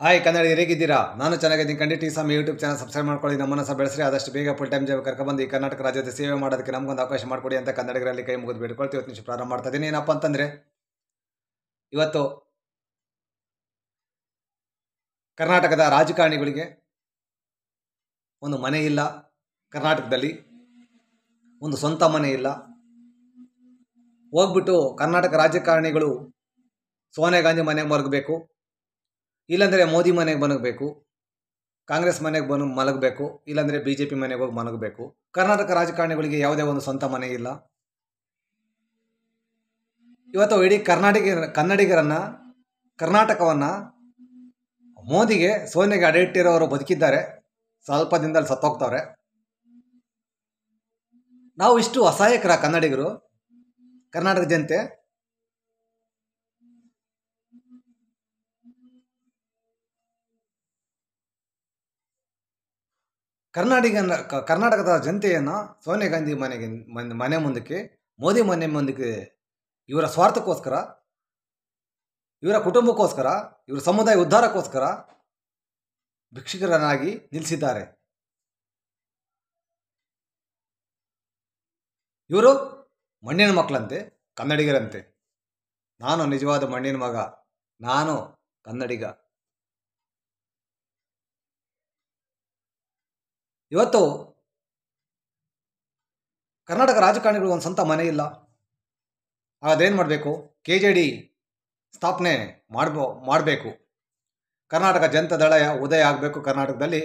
Hi ಕನ್ನಡಿಗರು ಹೇಗಿದ್ದೀರಾ? ನಾನು ಚೆನ್ನಾಗಿದ್ದೀನಿ. ಖಂಡಿತ ಈ ಸಮಯ ಯೂಟ್ಯೂಬ್ ಚಾನಲ್ ಸಬ್ಸ್ಕ್ರೈಬ್ ಮಾಡ್ಕೊಳ್ಳಿ, ನಮ್ಮನ್ನು ಸಹ ಬೆಳೆಸ್ರಿ. ಆದಷ್ಟು ಬೇಗ ಫುಲ್ ಟೈಮ್ ಜಾಬ್ ಕರ್ಕೊಂಡ್ಬಂದು ಈ ಕರ್ನಾಟಕ ರಾಜ್ಯದ ಸೇವೆ ಮಾಡೋದಕ್ಕೆ ನಮಗೊಂದು ಅವಕಾಶ ಮಾಡಿಕೊಡಿ ಅಂತ ಕನ್ನಡಿಗರಲ್ಲಿ ಕೈ ಮುಗಿದು ಬೇಡ್ಕೊಳ್ತೀವಿ. ಇವತ್ತು ನಿಮಿಷ ಪ್ರಾರಂಭ ಮಾಡ್ತಾ ಇದ್ದೀನಿ. ಏನಪ್ಪ ಅಂತಂದರೆ, ಇವತ್ತು ಕರ್ನಾಟಕದ ರಾಜಕಾರಣಿಗಳಿಗೆ ಒಂದು ಮನೆ ಇಲ್ಲ, ಕರ್ನಾಟಕದಲ್ಲಿ ಒಂದು ಸ್ವಂತ ಮನೆ ಇಲ್ಲ. ಹೋಗ್ಬಿಟ್ಟು ಕರ್ನಾಟಕ ರಾಜಕಾರಣಿಗಳು ಸೋನಿಯಾ ಗಾಂಧಿ ಮನೆಗೆ ಮಲಗಬೇಕು, ಇಲ್ಲಾಂದರೆ ಮೋದಿ ಮನೆಗೆ ಮಲಗಬೇಕು, ಕಾಂಗ್ರೆಸ್ ಮನೆಗೆ ಬಂದು ಮಲಗಬೇಕು, ಇಲ್ಲಾಂದರೆ BJP ಮನೆಗೆ ಹೋಗಿ ಮಲಗಬೇಕು. ಕರ್ನಾಟಕ ರಾಜಕಾರಣಿಗಳಿಗೆ ಯಾವುದೇ ಒಂದು ಸ್ವಂತ ಮನೆ ಇಲ್ಲ. ಇವತ್ತು ಇಡೀ ಕನ್ನಡಿಗರನ್ನು, ಕರ್ನಾಟಕವನ್ನು ಮೋದಿಗೆ, ಸೋನಿಯಾಗೆ ಅಡೆ ಇಟ್ಟಿರೋರು ಬದುಕಿದ್ದಾರೆ, ಸ್ವಲ್ಪ ದಿನದಲ್ಲಿ ಸತ್ತೋಗ್ತವ್ರೆ. ನಾವು ಇಷ್ಟು ಅಸಹಾಯಕರ ಕನ್ನಡಿಗರು, ಕರ್ನಾಟಕ ಜನತೆ. ಕರ್ನಾಟಕದ ಜನತೆಯನ್ನು ಸೋನಿಯಾ ಗಾಂಧಿ ಮನೆ ಮುಂದಕ್ಕೆ, ಮೋದಿ ಮನೆ ಮುಂದಕ್ಕೆ ಇವರ ಸ್ವಾರ್ಥಕ್ಕೋಸ್ಕರ, ಇವರ ಕುಟುಂಬಕ್ಕೋಸ್ಕರ, ಇವರ ಸಮುದಾಯ ಉದ್ಧಾರಕ್ಕೋಸ್ಕರ ಭಿಕ್ಷುಕರನ್ನಾಗಿ ನಿಲ್ಲಿಸಿದ್ದಾರೆ. ಇವರು ಮಣ್ಣಿನ ಮಕ್ಕಳಂತೆ, ಕನ್ನಡಿಗರಂತೆ. ನಾನು ನಿಜವಾದ ಮಣ್ಣಿನ ಮಗ, ನಾನು ಕನ್ನಡಿಗ. ಇವತ್ತು ಕರ್ನಾಟಕ ರಾಜಕಾರಣಿಗಳು ಒಂದು ಸ್ವಂತ ಮನೆ ಇಲ್ಲ. ಅದೇನು ಮಾಡಬೇಕು? KJD ಸ್ಥಾಪನೆ ಮಾಡಬೇಕು. ಕರ್ನಾಟಕ ಜನತಾ ದಳ ಉದಯ ಆಗಬೇಕು ಕರ್ನಾಟಕದಲ್ಲಿ.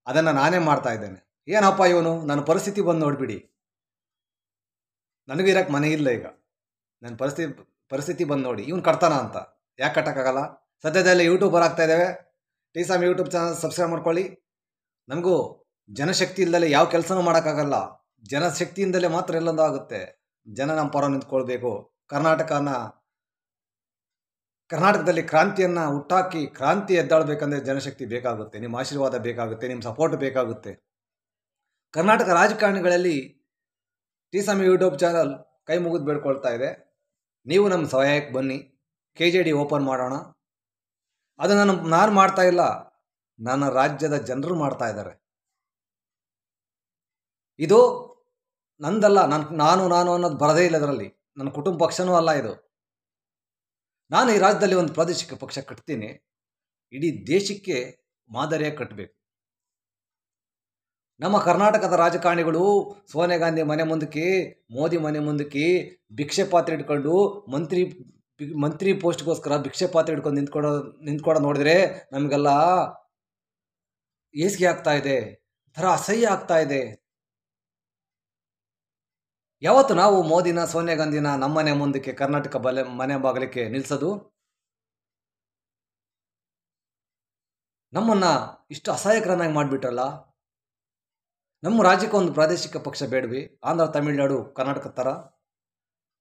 ಅದನ್ನು ನಾನೇ ಮಾಡ್ತಾ ಇದ್ದೇನೆ. ಏನಪ್ಪ ಇವನು, ನನ್ನ ಪರಿಸ್ಥಿತಿ ಬಂದು ನೋಡಿಬಿಡಿ. ನನಗೂ ಇರೋಕ್ಕೆ ಮನೆ ಇಲ್ಲ. ಈಗ ನನ್ನ ಪರಿಸ್ಥಿತಿ ಬಂದು ನೋಡಿ. ಇವನು ಕಟ್ತಾನ ಅಂತ. ಯಾಕೆ ಕಟ್ಟೋಕ್ಕಾಗಲ್ಲ? ಸದ್ಯದಲ್ಲೇ ಯೂಟ್ಯೂಬರ್ ಆಗ್ತಾ ಇದ್ದೇವೆ. TSAM ಯೂಟ್ಯೂಬ್ ಚಾನಲ್ ಸಬ್ಸ್ಕ್ರೈಬ್ ಮಾಡ್ಕೊಳ್ಳಿ. ನಮಗೂ ಜನಶಕ್ತಿ ಇಲ್ಲದಲೇ ಯಾವ ಕೆಲಸನೂ ಮಾಡೋಕ್ಕಾಗಲ್ಲ. ಜನಶಕ್ತಿಯಿಂದಲೇ ಮಾತ್ರ ಎಲ್ಲೊಂದು ಆಗುತ್ತೆ. ಜನ ನಮ್ಮ ಪರ ನಿಂತ್ಕೊಳ್ಬೇಕು. ಕರ್ನಾಟಕದಲ್ಲಿ ಕ್ರಾಂತಿಯನ್ನು ಹುಟ್ಟಾಕಿ, ಕ್ರಾಂತಿ ಎದ್ದಾಳಬೇಕಂದ್ರೆ ಜನಶಕ್ತಿ ಬೇಕಾಗುತ್ತೆ. ನಿಮ್ಮ ಆಶೀರ್ವಾದ ಬೇಕಾಗುತ್ತೆ, ನಿಮ್ಮ ಸಪೋರ್ಟ್ ಬೇಕಾಗುತ್ತೆ. ಕರ್ನಾಟಕ ರಾಜಕಾರಣಿಗಳಲ್ಲಿ TSAM ಯೂಟ್ಯೂಬ್ ಚಾನಲ್ ಕೈ ಮುಗಿದು ಬೇಡ್ಕೊಳ್ತಾ ಇದೆ. ನೀವು ನಮ್ಮ ಸಹಾಯಕ್ಕೆ ಬನ್ನಿ, KJD ಓಪನ್ ಮಾಡೋಣ. ಅದನ್ನು ನಾನು ಮಾಡ್ತಾ ಇಲ್ಲ, ನನ್ನ ರಾಜ್ಯದ ಜನರು ಮಾಡ್ತಾ ಇದ್ದಾರೆ. ಇದು ನಂದಲ್ಲ. ನಾನು ಅನ್ನೋದು ಬರದೇ ಇಲ್ಲ ಇದರಲ್ಲಿ. ನನ್ನ ಕುಟುಂಬ ಪಕ್ಷನೂ ಅಲ್ಲ ಇದು. ನಾನು ಈ ರಾಜ್ಯದಲ್ಲಿ ಒಂದು ಪ್ರಾದೇಶಿಕ ಪಕ್ಷ ಕಟ್ತೀನಿ. ಇಡೀ ದೇಶಕ್ಕೆ ಮಾದರಿಯಾಗಿ ಕಟ್ಟಬೇಕು. ನಮ್ಮ ಕರ್ನಾಟಕದ ರಾಜಕಾರಣಿಗಳು ಸೋನಿಯಾ ಗಾಂಧಿ ಮನೆ ಮುಂದಕ್ಕೆ, ಮೋದಿ ಮನೆ ಮುಂದಕ್ಕೆ ಭಿಕ್ಷೆ ಪಾತ್ರೆ ಇಟ್ಕೊಂಡು ಮಂತ್ರಿ ಪೋಸ್ಟ್ಗೋಸ್ಕರ ಭಿಕ್ಷೆ ಪಾತ್ರೆ ಇಟ್ಕೊಂಡು ನಿಂತ್ಕೊಡೋ ನೋಡಿದ್ರೆ ನಮಗೆಲ್ಲ ಹೇಸಿಗೆ ಆಗ್ತಾ ಇದೆ, ಥರ ಅಸಹ್ಯ ಆಗ್ತಾ ಇದೆ. ಯಾವತ್ತು ನಾವು ಮೋದಿನ, ಸೋನಿಯಾ ಗಾಂಧಿನ ನಮ್ಮ ಮನೆ ಮುಂದಕ್ಕೆ, ಕರ್ನಾಟಕ ಮನೆ ಬಾಗಿಲಿಗೆ ನಿಲ್ಲಿಸೋದು? ನಮ್ಮನ್ನು ಇಷ್ಟು ಅಸಹಾಯಕರನ್ನಾಗಿ ಮಾಡಿಬಿಟ್ರಲ್ಲ. ನಮ್ಮ ರಾಜ್ಯಕ್ಕೆ ಒಂದು ಪ್ರಾದೇಶಿಕ ಪಕ್ಷ ಬೇಡವಿ? ಆಂಧ್ರ, ತಮಿಳುನಾಡು, ಕರ್ನಾಟಕ ಥರ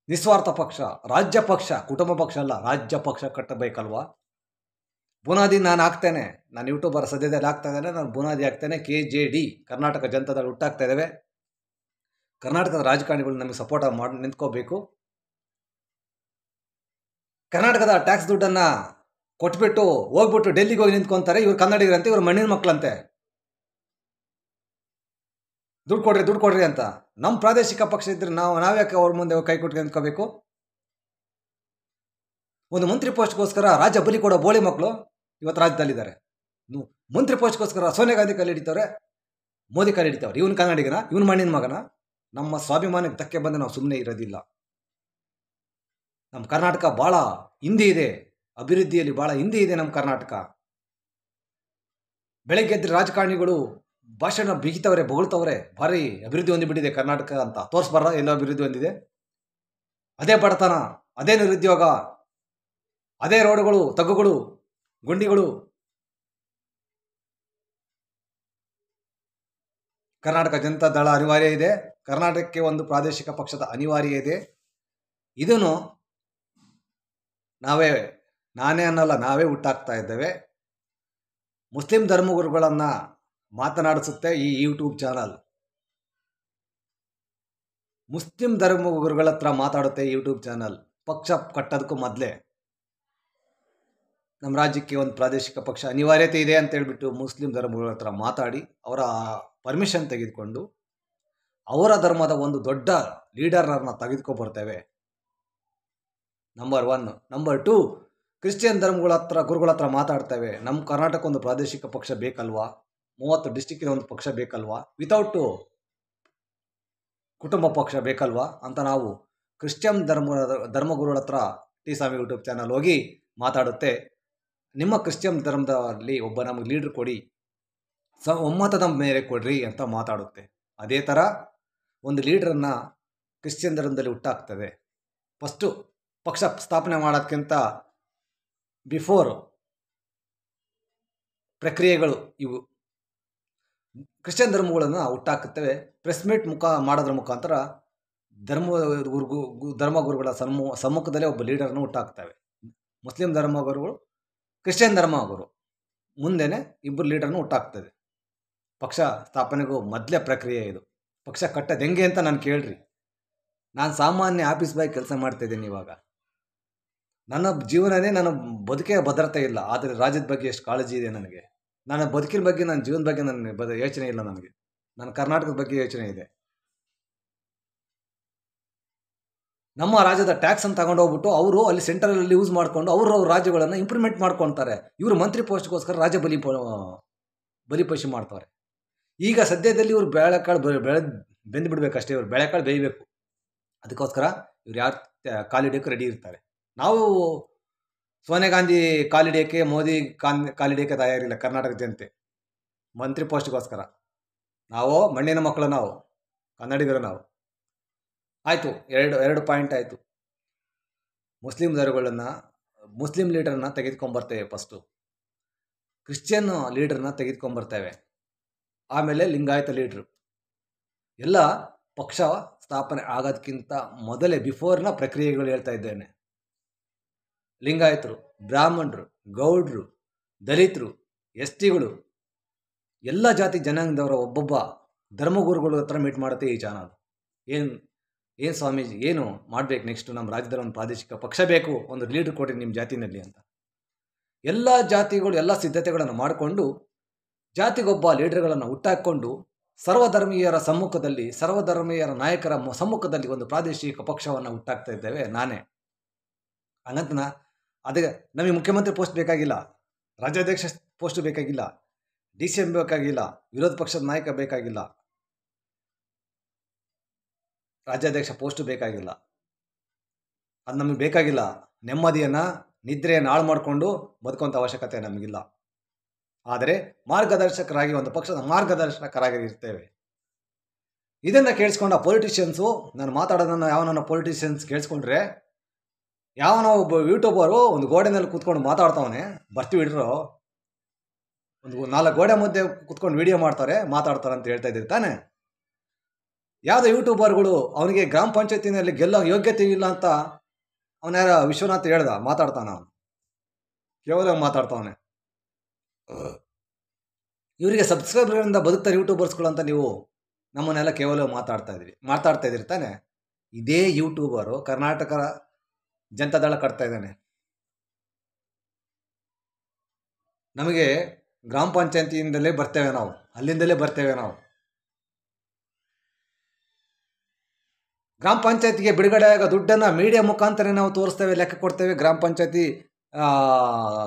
ನಿಸ್ವಾರ್ಥ ಪಕ್ಷ, ರಾಜ್ಯ ಪಕ್ಷ, ಕುಟುಂಬ ಪಕ್ಷ ಅಲ್ಲ, ರಾಜ್ಯ ಪಕ್ಷ ಕಟ್ಟಬೇಕಲ್ವಾ? ಬುನಾದಿ ನಾನು ಹಾಕ್ತೇನೆ. ನಾನು ಯೂಟ್ಯೂಬರ್ ಸದ್ಯದಲ್ಲಿ ಆಗ್ತಾ ಇದ್ದೇನೆ. ನಾನು ಬುನಾದಿ ಹಾಕ್ತೇನೆ. KJD ಕರ್ನಾಟಕ ಜನತಾದಳ ಹುಟ್ಟಾಗ್ತಾ ಇದ್ದೇವೆ. ಕರ್ನಾಟಕದ ರಾಜಕಾರಣಿಗಳು ನಮಗೆ ಸಪೋರ್ಟ್ ಮಾಡಿ ನಿಂತ್ಕೋಬೇಕು. ಕರ್ನಾಟಕದ ಟ್ಯಾಕ್ಸ್ ದುಡ್ಡನ್ನು ಕೊಟ್ಬಿಟ್ಟು ಹೋಗ್ಬಿಟ್ಟು ಡೆಲ್ಲಿಗೆ ಹೋಗಿ ನಿಂತ್ಕೊತಾರೆ. ಇವ್ರು ಕನ್ನಡಿಗರಂತೆ, ಇವ್ರು ಮಣ್ಣಿನ ಮಕ್ಕಳಂತೆ. ದುಡ್ಡು ಕೊಡ್ರಿ ಅಂತ. ನಮ್ಮ ಪ್ರಾದೇಶಿಕ ಪಕ್ಷ ಇದ್ರೆ ನಾವ್ಯಾಕೆ ಅವ್ರ ಮುಂದೆ ಕೈ ಕೊಟ್ಟು ನಿಂತ್ಕೋಬೇಕು? ಒಂದು ಮಂತ್ರಿ ಪೋಸ್ಟ್ಗೋಸ್ಕರ ರಾಜ್ಯ ಬಲಿ ಕೊಡೋ ಬೋಳಿ ಮಕ್ಕಳು ಇವತ್ತು ರಾಜ್ಯದಲ್ಲಿದ್ದಾರೆ. ಮಂತ್ರಿ ಪೋಸ್ಟ್ಗೋಸ್ಕರ ಸೋನಿಯಾ ಗಾಂಧಿ ಕೈ ಹಿಡಿತವ್ರೆ, ಮೋದಿ ಕೈ ಹಿಡಿತವ್ರೆ. ಇವನು ಕನ್ನಡಿಗನ? ಇವನು ಮಣ್ಣಿನ ಮಗನ? ನಮ್ಮ ಸ್ವಾಭಿಮಾನಕ್ಕೆ ಧಕ್ಕೆ ಬಂದು ನಾವು ಸುಮ್ಮನೆ ಇರೋದಿಲ್ಲ. ನಮ್ಮ ಕರ್ನಾಟಕ ಭಾಳ ಹಿಂದೆ ಇದೆ, ಅಭಿವೃದ್ಧಿಯಲ್ಲಿ ಭಾಳ ಹಿಂದೆ ಇದೆ ನಮ್ಮ ಕರ್ನಾಟಕ. ಬೆಳಗ್ಗೆ ಎದ್ದರೆ ರಾಜಕಾರಣಿಗಳು ಭಾಷಣ ಬಿಗಿತವ್ರೆ, ಬೊಗಳ್ತವ್ರೆ, ಭಾರಿ ಅಭಿವೃದ್ಧಿ ಹೊಂದಿಬಿಟ್ಟಿದೆ ಕರ್ನಾಟಕ ಅಂತ. ತೋರಿಸ್ಬಾರ ಎಲ್ಲೋ ಅಭಿವೃದ್ಧಿ ಹೊಂದಿದೆ? ಅದೇ ಬಡತನ, ಅದೇ ನಿರುದ್ಯೋಗ, ಅದೇ ರೋಡುಗಳು, ತಗ್ಗುಗಳು, ಗುಂಡಿಗಳು. ಕರ್ನಾಟಕ ಜನತಾ ದಳ ಅನಿವಾರ್ಯ ಇದೆ. ಕರ್ನಾಟಕಕ್ಕೆ ಒಂದು ಪ್ರಾದೇಶಿಕ ಪಕ್ಷದ ಅನಿವಾರ್ಯ ಇದೆ. ಇದನ್ನು ನಾನೇ ಅನ್ನಲ್ಲ, ನಾವೇ ಹುಟ್ಟಾಕ್ತಾ ಇದ್ದೇವೆ. ಮುಸ್ಲಿಂ ಧರ್ಮಗುರುಗಳನ್ನು ಮಾತನಾಡಿಸುತ್ತೆ ಈ ಯೂಟ್ಯೂಬ್ ಚಾನಲ್. ಮುಸ್ಲಿಂ ಧರ್ಮಗುರುಗಳ ಹತ್ರ ಮಾತಾಡುತ್ತೆ ಯೂಟ್ಯೂಬ್ ಚಾನಲ್. ಪಕ್ಷ ಕಟ್ಟೋದಕ್ಕೂ ಮೊದಲೇ ನಮ್ಮ ರಾಜ್ಯಕ್ಕೆ ಒಂದು ಪ್ರಾದೇಶಿಕ ಪಕ್ಷ ಅನಿವಾರ್ಯತೆ ಇದೆ ಅಂತ ಹೇಳ್ಬಿಟ್ಟು ಮುಸ್ಲಿಂ ಧರ್ಮಗಳ ಹತ್ರ ಮಾತಾಡಿ ಅವರ ಪರ್ಮಿಷನ್ ತೆಗೆದುಕೊಂಡು ಅವರ ಧರ್ಮದ ಒಂದು ದೊಡ್ಡ ಲೀಡರ್ನ ತೆಗೆದುಕೊಬರ್ತೇವೆ. ನಂಬರ್ 1. ನಂಬರ್ 2, ಕ್ರಿಶ್ಚಿಯನ್ ಧರ್ಮಗಳ ಹತ್ರ ಗುರುಗಳ ಹತ್ರ ಮಾತಾಡ್ತೇವೆ. ನಮ್ಮ ಕರ್ನಾಟಕ ಒಂದು ಪ್ರಾದೇಶಿಕ ಪಕ್ಷ ಬೇಕಲ್ವಾ, 30 ಡಿಸ್ಟಿಕ್ಕಿನ ಒಂದು ಪಕ್ಷ ಬೇಕಲ್ವಾ, ವಿತೌಟ್ ಕುಟುಂಬ ಪಕ್ಷ ಬೇಕಲ್ವಾ ಅಂತ ನಾವು ಕ್ರಿಶ್ಚಿಯನ್ ಧರ್ಮಗುರುಗಳ ಹತ್ರ ಟಿ ಸ್ವಾಮಿ ಯೂಟ್ಯೂಬ್ ಚಾನಲ್ ಹೋಗಿ ಮಾತಾಡುತ್ತೆ. ನಿಮ್ಮ ಕ್ರಿಶ್ಚಿಯನ್ ಧರ್ಮದಲ್ಲಿ ಒಬ್ಬ ನಮಗೆ ಲೀಡ್ರ್ ಕೊಡಿ, ಒಮ್ಮತದ ಮೇಲೆ ಕೊಡ್ರಿ ಅಂತ ಮಾತಾಡುತ್ತೆ. ಅದೇ ಥರ ಒಂದು ಲೀಡ್ರನ್ನು ಕ್ರಿಶ್ಚಿಯನ್ ಧರ್ಮದಲ್ಲಿ ಹುಟ್ಟಾಕ್ತದೆ. ಫಸ್ಟು ಪಕ್ಷ ಸ್ಥಾಪನೆ ಮಾಡೋದಕ್ಕಿಂತ ಬಿಫೋರ್ ಪ್ರಕ್ರಿಯೆಗಳು ಇವು. ಕ್ರಿಶ್ಚಿಯನ್ ಧರ್ಮಗಳನ್ನು ಹುಟ್ಟಾಕುತ್ತವೆ. ಪ್ರೆಸ್ ಮೀಟ್ ಮಾಡೋದ್ರ ಮುಖಾಂತರ ಧರ್ಮಗುರುಗಳ ಸಮ್ಮುಖದಲ್ಲೇ ಒಬ್ಬ ಲೀಡರ್ನ ಹುಟ್ಟಾಕ್ತವೆ. ಮುಸ್ಲಿಂ ಧರ್ಮಗುರುಗಳು, ಕ್ರಿಶ್ಚಿಯನ್ ಧರ್ಮಗುರು ಮುಂದೆನೇ ಇಬ್ಬರು ಲೀಡರ್ನ ಹುಟ್ಟಾಕ್ತದೆ. ಪಕ್ಷ ಸ್ಥಾಪನೆಗೂ ಮೊದಲೇ ಪ್ರಕ್ರಿಯೆ ಇದು. ಪಕ್ಷ ಕಟ್ಟೋದು ಹೆಂಗೆ ಅಂತ ನಾನು ಕೇಳ್ರಿ. ನಾನು ಸಾಮಾನ್ಯ ಆಫೀಸ್ ಬಾಯ್ ಕೆಲಸ ಮಾಡ್ತಾಯಿದ್ದೀನಿ ಇವಾಗ. ನನ್ನ ಜೀವನನೇ, ನನ್ನ ಬದುಕೇ ಭದ್ರತೆ ಇಲ್ಲ. ಆದರೆ ರಾಜ್ಯದ ಬಗ್ಗೆ ಎಷ್ಟು ಕಾಳಜಿ ಇದೆ ನನಗೆ. ನನ್ನ ಬದುಕಿನ ಬಗ್ಗೆ, ನನ್ನ ಜೀವನದ ಬಗ್ಗೆ ನನ್ನ ಯೋಚನೆ ಇಲ್ಲ ನನಗೆ. ನನ್ನ ಕರ್ನಾಟಕದ ಬಗ್ಗೆ ಯೋಚನೆ ಇದೆ. ನಮ್ಮ ರಾಜ್ಯದ ಟ್ಯಾಕ್ಸನ್ನು ತಗೊಂಡೋಗ್ಬಿಟ್ಟು ಅವರು ಅಲ್ಲಿ ಸೆಂಟ್ರಲಲ್ಲಿ ಯೂಸ್ ಮಾಡಿಕೊಂಡು ಅವರು ರಾಜ್ಯಗಳನ್ನು ಇಂಪ್ಲಿಮೆಂಟ್ ಮಾಡ್ಕೊತಾರೆ. ಇವರು ಮಂತ್ರಿ ಪೋಸ್ಟ್ಗೋಸ್ಕರ ರಾಜ್ಯ ಬಲಿಪಶು ಮಾಡ್ತಾರೆ. ಈಗ ಸದ್ಯದಲ್ಲಿ ಇವರು ಬೇಳೆಕಾಳು ಬೆಂದು ಬಿಡಬೇಕಷ್ಟೇ. ಇವರು ಬೇಳೆಕಾಳು ಬೇಯಬೇಕು. ಅದಕ್ಕೋಸ್ಕರ ಇವ್ರು ಯಾರು ಕಾಲಿಡಿಯೋಕ್ಕೆ ರೆಡಿ ಇರ್ತಾರೆ. ನಾವು ಸೋನಿಯಾ ಗಾಂಧಿ ಕಾಲಿಡಿಯೋಕ್ಕೆ, ಮೋದಿ ಕಾಲಿಡಿಯೋಕ್ಕೆ ತಯಾರಿಲ್ಲ ಕರ್ನಾಟಕ ಜನತೆ ಮಂತ್ರಿ ಪೋಸ್ಟ್ಗೋಸ್ಕರ. ನಾವು ಮಣ್ಣಿನ ಮಕ್ಕಳು, ನಾವು ಕನ್ನಡಿಗರು. ನಾವು ಆಯಿತು, ಎರಡು ಪಾಯಿಂಟ್ ಆಯಿತು. ಮುಸ್ಲಿಂ ಲೀಡರ್ನ ತೆಗೆದುಕೊಂಬರ್ತೇವೆ ಫಸ್ಟು, ಕ್ರಿಶ್ಚಿಯನ್ ಲೀಡರ್ನ ತೆಗೆದುಕೊಂಬರ್ತೇವೆ, ಆಮೇಲೆ ಲಿಂಗಾಯತ ಲೀಡ್ರು. ಎಲ್ಲ ಪಕ್ಷ ಸ್ಥಾಪನೆ ಆಗೋದಕ್ಕಿಂತ ಮೊದಲೇ ಬಿಫೋರ್ನ ಪ್ರಕ್ರಿಯೆಗಳು ಹೇಳ್ತಾ ಇದ್ದೇನೆ. ಲಿಂಗಾಯತರು, ಬ್ರಾಹ್ಮಣರು, ಗೌಡ್ರು, ದಲಿತರು, ಎಸ್.ಟಿಗಳು, ಎಲ್ಲ ಜಾತಿ ಜನಾಂಗದವರ ಒಬ್ಬೊಬ್ಬ ಧರ್ಮಗುರುಗಳ ಹತ್ರ ಮೀಟ್ ಮಾಡುತ್ತೆ ಈ ಚಾನಲ್. ಏನು ಸ್ವಾಮೀಜಿ, ಏನು ಮಾಡಬೇಕು ನೆಕ್ಸ್ಟು? ನಮ್ಮ ರಾಜ್ಯದಲ್ಲಿ ಒಂದು ಪ್ರಾದೇಶಿಕ ಪಕ್ಷ ಬೇಕು, ಒಂದು ಲೀಡ್ರ್ ಕೊಡಿ ನಿಮ್ಮ ಜಾತಿನಲ್ಲಿ ಅಂತ. ಎಲ್ಲ ಜಾತಿಗಳು ಎಲ್ಲ ಸಿದ್ಧತೆಗಳನ್ನು ಮಾಡಿಕೊಂಡು ಜಾತಿಗೊಬ್ಬ ಲೀಡರ್ಗಳನ್ನು ಹುಟ್ಟಾಕೊಂಡು ಸರ್ವಧರ್ಮೀಯರ ಸಮ್ಮುಖದಲ್ಲಿ, ಸರ್ವಧರ್ಮೀಯರ ನಾಯಕರ ಸಮ್ಮುಖದಲ್ಲಿ ಒಂದು ಪ್ರಾದೇಶಿಕ ಪಕ್ಷವನ್ನು ಹುಟ್ಟಾಕ್ತಾ ಇದ್ದೇವೆ ನಾನೇ. ಹಂಗಂತನ ಅದಕ್ಕೆ ನಮಗೆ ಮುಖ್ಯಮಂತ್ರಿ ಪೋಸ್ಟ್ ಬೇಕಾಗಿಲ್ಲ, ರಾಜ್ಯಾಧ್ಯಕ್ಷ ಪೋಸ್ಟ್ ಬೇಕಾಗಿಲ್ಲ, DCM ಬೇಕಾಗಿಲ್ಲ, ವಿರೋಧ ಪಕ್ಷದ ನಾಯಕ ಬೇಕಾಗಿಲ್ಲ, ರಾಜ್ಯಾಧ್ಯಕ್ಷ ಪೋಸ್ಟು ಬೇಕಾಗಿಲ್ಲ. ಅದು ನಮಗೆ ಬೇಕಾಗಿಲ್ಲ. ನೆಮ್ಮದಿಯನ್ನು, ನಿದ್ರೆಯನ್ನು ಹಾಳು ಮಾಡಿಕೊಂಡು ಬದುಕುವಂಥ ಅವಶ್ಯಕತೆ ನಮಗಿಲ್ಲ. ಆದರೆ ಮಾರ್ಗದರ್ಶಕರಾಗಿ, ಒಂದು ಪಕ್ಷದ ಮಾರ್ಗದರ್ಶಕರಾಗಿ ಇರ್ತೇವೆ. ಇದನ್ನು ಕೇಳಿಸ್ಕೊಂಡ ಪೊಲಿಟಿಷಿಯನ್ಸು, ನಾನು ಮಾತಾಡೋದನ್ನು ಯಾವನ ಪೊಲಿಟಿಷಿಯನ್ಸ್ ಕೇಳಿಸ್ಕೊಂಡ್ರೆ, ಯಾವನೋ ಒಬ್ಬ ಯೂಟ್ಯೂಬರು ಒಂದು ಗೋಡೆನಲ್ಲಿ ಕೂತ್ಕೊಂಡು ಮಾತಾಡ್ತಾವನೆ, ಬರ್ತೀವಿ ಇಡ್ರೋ, ಒಂದು 4 ಗೋಡೆ ಮಧ್ಯೆ ಕೂತ್ಕೊಂಡು ವಿಡಿಯೋ ಮಾತಾಡ್ತಾರೆ ಅಂತ ಹೇಳ್ತಾ ಇದ್ದೀರಿ ತಾನೆ. ಯಾವುದೋ ಯೂಟ್ಯೂಬರ್ಗಳು ಅವನಿಗೆ ಗ್ರಾಮ ಪಂಚಾಯತಿನಲ್ಲಿ ಗೆಲ್ಲೋ ಯೋಗ್ಯತೆ ಇಲ್ಲ ಅಂತ ಅವನ ವಿಶ್ವನಾಥ್ ಹೇಳ್ದ, ಮಾತಾಡ್ತಾನ ಅವನು, ಕೇವಲ ಮಾತಾಡ್ತಾವನೆ. ಇವರಿಗೆ ಸಬ್ಸ್ಕ್ರೈಬರ್ಗಳಿಂದ ಬದುಕ್ತಾರೆ ಯೂಟ್ಯೂಬರ್ಸ್ಗಳು ಅಂತ ನೀವು ನಮ್ಮನ್ನೆಲ್ಲ ಕೇವಲ ಮಾತಾಡ್ತಾ ಇದ್ದೀರಿ ತಾನೆ. ಇದೇ ಯೂಟ್ಯೂಬರು ಕರ್ನಾಟಕ ಜನತಾದಳ ಕಟ್ತಾ ಇದ್ದಾನೆ. ನಮಗೆ ಗ್ರಾಮ ಪಂಚಾಯತಿಯಿಂದಲೇ ಬರ್ತೇವೆ ನಾವು, ಅಲ್ಲಿಂದಲೇ ಬರ್ತೇವೆ ನಾವು. ಗ್ರಾಮ ಪಂಚಾಯತಿಗೆ ಬಿಡುಗಡೆ ಆಗೋ ದುಡ್ಡನ್ನು ಮೀಡಿಯಾ ಮುಖಾಂತರ ನಾವು ತೋರಿಸ್ತೇವೆ, ಲೆಕ್ಕ ಕೊಡ್ತೇವೆ. ಗ್ರಾಮ ಪಂಚಾಯತಿ